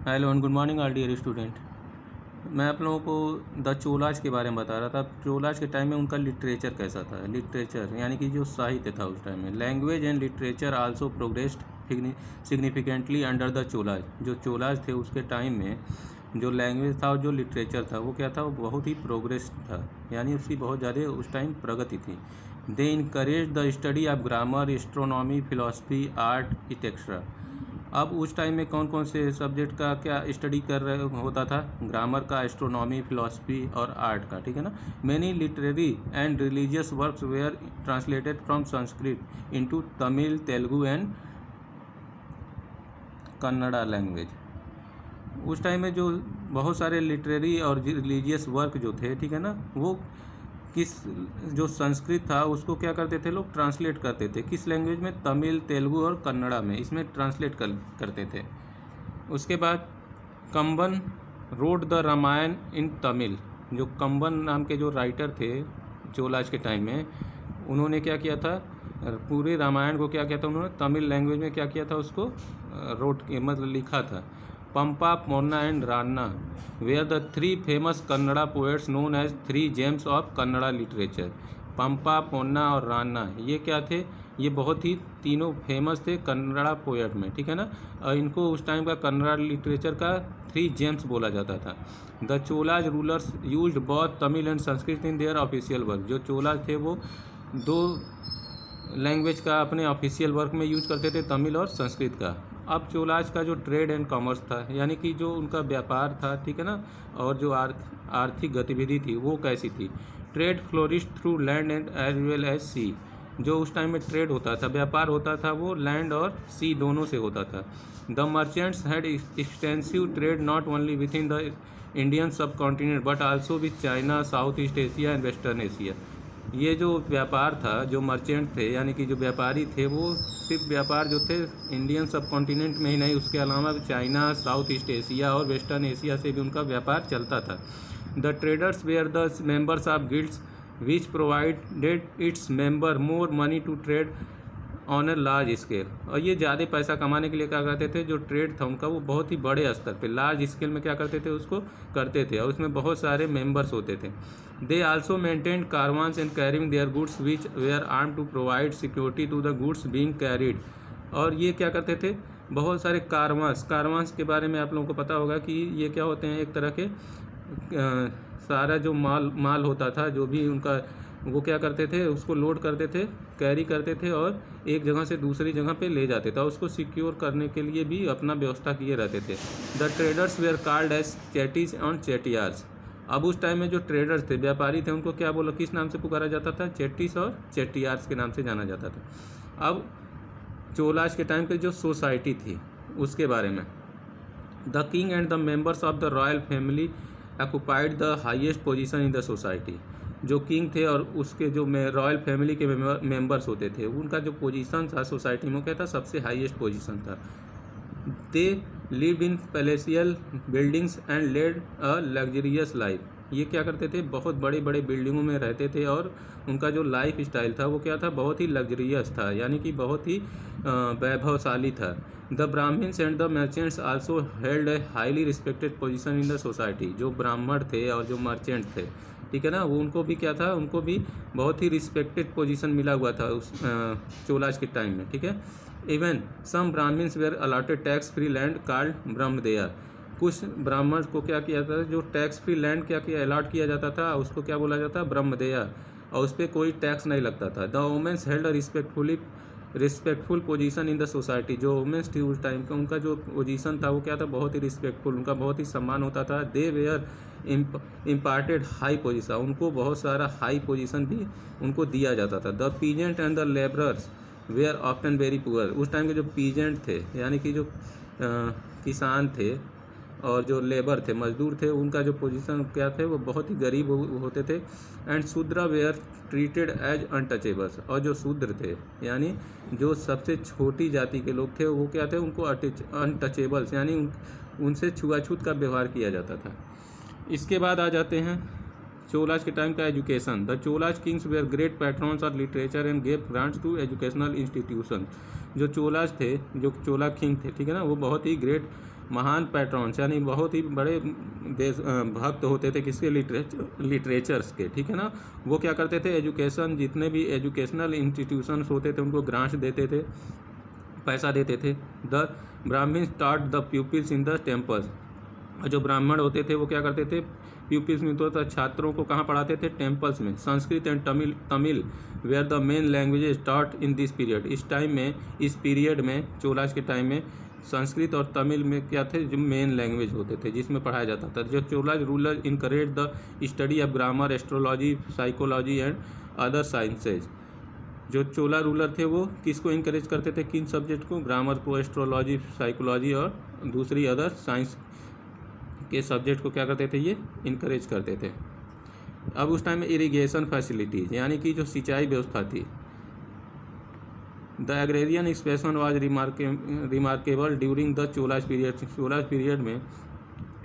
Hello and good morning our dear student. मैं आप लोगों को द चोलाज के बारे में बता रहा था। चोलाज के टाइम में उनका लिटरेचर कैसा था। लिटरेचर यानी कि जो साहित्य था उस टाइम में, language and literature also progressed significantly under the Cholas. जो चोलाज थे उसके टाइम में जो लैंग्वेज था और जो लिटरेचर था वो क्या था, वो बहुत ही प्रोग्रेस था, यानी उसकी बहुत ज़्यादा उस टाइम प्रगति थी। They encourage the study of grammar, astronomy, philosophy, art etcetera. अब उस टाइम में कौन कौन से सब्जेक्ट का क्या स्टडी कर रहे होता था? ग्रामर का, एस्ट्रोनॉमी, फिलॉसफी और आर्ट का, ठीक है ना। Many literary and religious works were translated from Sanskrit into Tamil, Telugu and Kannada language. उस टाइम में जो बहुत सारे लिटरेरी और रिलीजियस वर्क जो थे, ठीक है ना, वो किस जो संस्कृत था उसको क्या करते थे लोग, ट्रांसलेट करते थे। किस लैंग्वेज में? तमिल, तेलुगु और कन्नड़ा में इसमें ट्रांसलेट करते थे। उसके बाद कंबन रोड द रामायण इन तमिल। जो कंबन नाम के जो राइटर थे चोलाज के टाइम में, उन्होंने क्या किया था, पूरे रामायण को क्या किया था उन्होंने तमिल लैंग्वेज में क्या किया था, उसको रोट के मतलब लिखा था। Pampa, Ponna and Ranna were the three famous Kannada poets known as three gems of Kannada literature. Pampa, Ponna और रान्ना ये क्या थे, ये बहुत ही तीनों फेमस थे कन्नड़ा पोएट में, ठीक है ना। और इनको उस टाइम का कन्नड़ा लिटरेचर का थ्री जेम्स बोला जाता था। The Cholas rulers used both Tamil and Sanskrit in their official work. जो चोलाज थे वो दो लैंग्वेज का अपने ऑफिशियल वर्क में यूज करते थे, तमिल और संस्कृत का। अब चोलाज का जो ट्रेड एंड कॉमर्स था, यानी कि जो उनका व्यापार था, ठीक है ना, और जो आर्थिक गतिविधि थी वो कैसी थी। Trade flourish through land and as well as sea. जो उस टाइम में ट्रेड होता था, व्यापार होता था, वो लैंड और सी दोनों से होता था। The merchants had extensive trade not only within the Indian subcontinent but also with China, south east Asia and western Asia. ये जो व्यापार था, जो मर्चेंट थे यानी कि जो व्यापारी थे, वो सिर्फ व्यापार जो थे इंडियन सब कॉन्टिनेंट में ही नहीं, उसके अलावा चाइना, साउथ ईस्ट एशिया और वेस्टर्न एशिया से भी उनका व्यापार चलता था। The traders were the members of guilds which provided its member more money to trade on a large scale. और ये ज़्यादा पैसा कमाने के लिए क्या करते थे, जो ट्रेड था उनका वो बहुत ही बड़े स्तर पे लार्ज स्केल में क्या करते थे, उसको करते थे, और उसमें बहुत सारे मेंबर्स होते थे। They also maintain caravans and carrying their goods which were arm to provide security to the goods being carried. और ये क्या करते थे, बहुत सारे कारवांस के बारे में आप लोगों को पता होगा कि ये क्या होते हैं, एक तरह के सारा जो माल होता था, जो भी उनका, वो क्या करते थे, उसको लोड करते थे, कैरी करते थे और एक जगह से दूसरी जगह पे ले जाते थे, और उसको सिक्योर करने के लिए भी अपना व्यवस्था किए रहते थे। The traders were called as Chettis and Chettiars. अब उस टाइम में जो ट्रेडर्स थे, व्यापारी थे, उनको क्या बोला, किस नाम से पुकारा जाता था? चेटीस और चेटियार्स के नाम से जाना जाता था। अब चोलाज के टाइम पे जो सोसाइटी थी उसके बारे में, the king and the members of the royal family occupied the highest position in the society. जो किंग थे और उसके जो रॉयल फैमिली के मेंबर्स होते थे, उनका जो पोजीशन था सोसाइटी में, क्या था, सबसे हाईएस्ट पोजीशन था। They lived in palatial buildings and led a luxurious life. ये क्या करते थे, बहुत बड़े बड़े बिल्डिंगों में रहते थे, और उनका जो लाइफ स्टाइल था वो क्या था, बहुत ही लग्जरियस था, यानी कि बहुत ही वैभवशाली था। The Brahmins and the merchants also held a highly respected position in the society. जो ब्राह्मण थे और जो मर्चेंट थे, ठीक है ना, वो उनको भी क्या था, उनको भी बहुत ही रिस्पेक्टेड पोजीशन मिला हुआ था उस चोलाज के टाइम में, ठीक है। Even some Brahmins were allotted tax free land called Brahmadeya. कुछ ब्राह्मण को क्या किया जाता था, जो टैक्स फ्री लैंड क्या किया अलॉट किया जाता था, उसको क्या बोला जाता, ब्रह्मदेया, और उस पर कोई टैक्स नहीं लगता था। The womens held a respectful position in the society. जो वुमेन्स थी उस टाइम का, उनका जो पोजीशन था वो क्या था, बहुत ही रिस्पेक्टफुल, उनका बहुत ही सम्मान होता था। दे वेयर इम्पार्टेड हाई पोजीशन, उनको बहुत सारा हाई पोजीशन भी उनको दिया जाता था। The peasant and the labourers were often very poor. उस टाइम के जो पीजेंट थे, यानी कि जो किसान थे और जो लेबर थे, मजदूर थे, उनका जो पोजीशन क्या थे, वो बहुत ही गरीब होते थे। एंड शूद्र वेयर ट्रीटेड एज अनटचेबल्स। और जो शूद्र थे, यानी जो सबसे छोटी जाति के लोग थे, वो क्या थे, उनको अनटचेबल्स, यानी उनसे छुआछूत का व्यवहार किया जाता था। इसके बाद आ जाते हैं चोलाज के टाइम का education. The Cholas kings were great patrons of literature and gave grants to educational institution. जो चोलाज थे, जो चोला किंग थे, ठीक है ना, वो बहुत ही ग्रेट महान पैट्रॉन्स यानी बहुत ही बड़े देश भक्त होते थे किसके, लिटरेचर्स के, ठीक है ना। वो क्या करते थे, एजुकेशन, जितने भी एजुकेशनल इंस्टीट्यूशंस होते थे उनको ग्रांट्स देते थे, पैसा देते थे। The Brahmins taught the pupils in the temples, जो ब्राह्मण होते थे वो क्या करते थे, प्यूपिल्स में, तो छात्रों को कहाँ पढ़ाते थे, टेम्पल्स में। Sanskrit and Tamil were the main languages taught in this period, इस टाइम में, इस पीरियड में, चोलाज के टाइम में संस्कृत और तमिल में क्या थे, जो मेन लैंग्वेज होते थे जिसमें पढ़ाया जाता था। जो Cholas ruler encourage the study of grammar, astrology, psychology and other sciences, जो चोला रूलर थे वो किसको इनकरेज करते थे, किन सब्जेक्ट को, ग्रामर को, एस्ट्रोलॉजी, साइकोलॉजी और दूसरी अदर साइंस के सब्जेक्ट को क्या करते थे, ये इनकरेज करते थे। अब उस टाइम में इरिगेशन फैसिलिटीज यानी कि जो सिंचाई व्यवस्था थी, the agrarian expansion was remarkable during the Cholas period, Cholas period में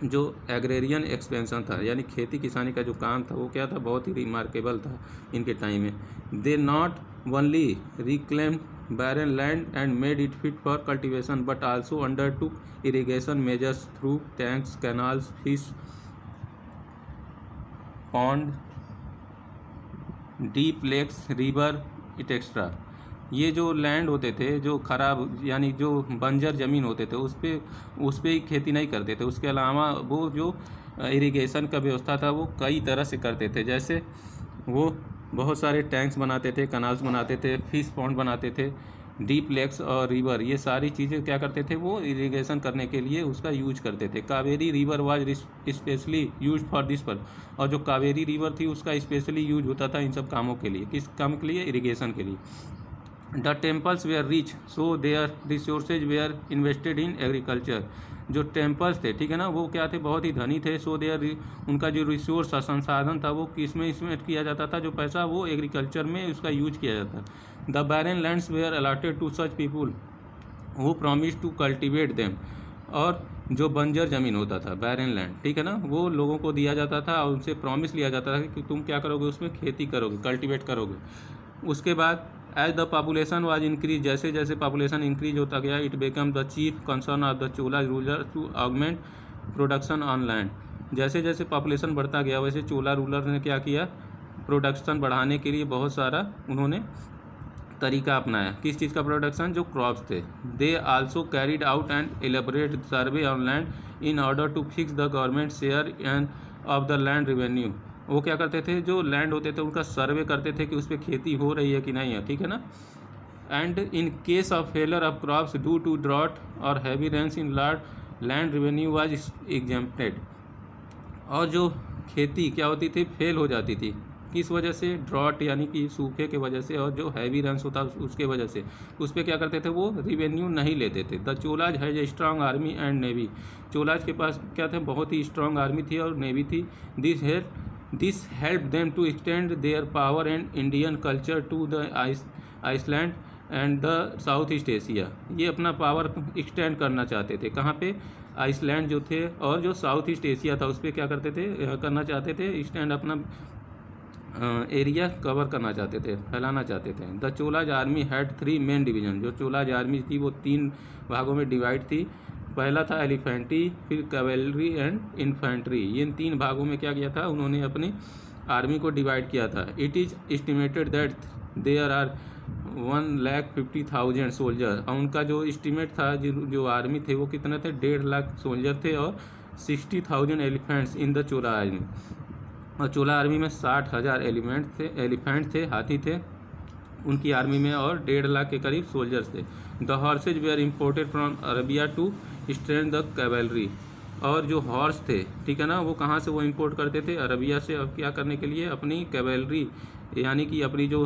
जो एग्रेरियन एक्सपेंशन था यानी खेती किसानी का जो काम था वो क्या था, बहुत ही रिमार्केबल था इनके टाइम में। They not only reclaimed barren land and made it fit for cultivation but also undertook irrigation measures through tanks, canals, fish pond, deep lakes, river etc. ये जो लैंड होते थे, जो खराब यानी जो बंजर ज़मीन होते थे, उस पे ही खेती नहीं करते थे। उसके अलावा वो जो इरिगेशन का व्यवस्था था वो कई तरह से करते थे, जैसे वो बहुत सारे टैंक्स बनाते थे, कनाल्स बनाते थे, फिश पॉन्ड बनाते थे, डीप लेक्स और रिवर, ये सारी चीज़ें क्या करते थे, वो इरिगेशन करने के लिए उसका यूज करते थे। Kaveri river was specially use for this पर, और जो कावेरी रिवर थी उसका स्पेशली यूज होता था इन सब कामों के लिए। किस काम के लिए, इरिगेशन के लिए। The temples were rich so their resources were invested in agriculture, जो टेम्पल्स थे, ठीक है ना, वो क्या थे, बहुत ही धनी थे। सो देयर, उनका जो रिसोर्स था, संसाधन था, वो किस में इसमें किया जाता था, जो पैसा वो एग्रीकल्चर में उसका यूज किया जाता। The barren lands were allotted to such people who promise to cultivate them, और जो बंजर ज़मीन होता था, बैरन लैंड, ठीक है ना, वो लोगों को दिया जाता था और उनसे प्रॉमिस लिया जाता था कि तुम क्या करोगे, उसमें खेती करोगे, कल्टिवेट करोगे। उसके बाद as the population was increase, जैसे जैसे पॉपुलेशन इंक्रीज होता गया, it become the chief concern of the Chola ruler to augment production on land, जैसे जैसे पॉपुलेशन बढ़ता गया वैसे चोला रूलर ने क्या किया, प्रोडक्शन बढ़ाने के लिए बहुत सारा उन्होंने तरीका अपनाया। किस चीज़ का प्रोडक्शन, जो क्रॉप्स थे। They also carried out and elaborate survey on land in order to fix the government share and of the land revenue, वो क्या करते थे, जो लैंड होते थे उनका सर्वे करते थे कि उस पर खेती हो रही है कि नहीं है, ठीक है ना। And in case of failure of crops due to drought और heavy rains in land revenue was exempted, और जो खेती क्या होती थी, फेल हो जाती थी, किस वजह से, ड्रॉट यानी कि सूखे के वजह से, और जो हैवी रन्स होता उसके वजह से, उस पर क्या करते थे, वो रिवेन्यू नहीं लेते थे। The Cholas has a strong army and navy, Cholas के पास क्या थे, बहुत ही स्ट्रांग आर्मी थी और नेवी थी। This help them to extend their power and Indian culture to the island and the south east Asia, ये अपना पावर एक्सटेंड करना चाहते थे, कहाँ पे, आइसलैंड जो थे और जो साउथ ईस्ट एशिया था उस पर क्या करते थे, करना चाहते थे, एक्सटेंड अपना एरिया कवर करना चाहते थे, फैलाना चाहते थे। The Cholas army had 3 main division, जो चोलाज आर्मी थी वो 3 भागों में डिवाइड थी। पहला था एलिफेंट्री, फिर कैवेलरी एंड इन्फेंट्री, ये इन 3 भागों में क्या किया था, उन्होंने अपनी आर्मी को डिवाइड किया था। It is estimated that there are 1,50,000 soldier, और उनका जो एस्टिमेट था, जो आर्मी थे वो कितने थे, 1.5 लाख सोल्जर थे और 60,000 elephants in the Chola army, और चोला आर्मी में 60,000 एलिफेंट थे, हाथी थे उनकी आर्मी में, और 1.5 लाख के करीब सोल्जर्स थे। The horses were imported from Arabia to strength the cavalry, और जो हॉर्स थे, ठीक है ना, वो कहाँ से वो इंपोर्ट करते थे, अरबिया से, और क्या करने के लिए, अपनी कैवेलरी यानी कि अपनी जो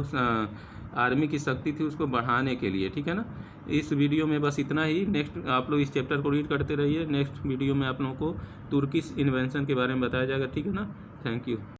आर्मी की शक्ति थी उसको बढ़ाने के लिए, ठीक है ना। इस वीडियो में बस इतना ही। नेक्स्ट आप लोग इस चैप्टर को रीड करते रहिए। नेक्स्ट वीडियो में आप लोगों को तुर्किश इन्वेंशन के बारे में बताया जाएगा, ठीक है ना। Thank you.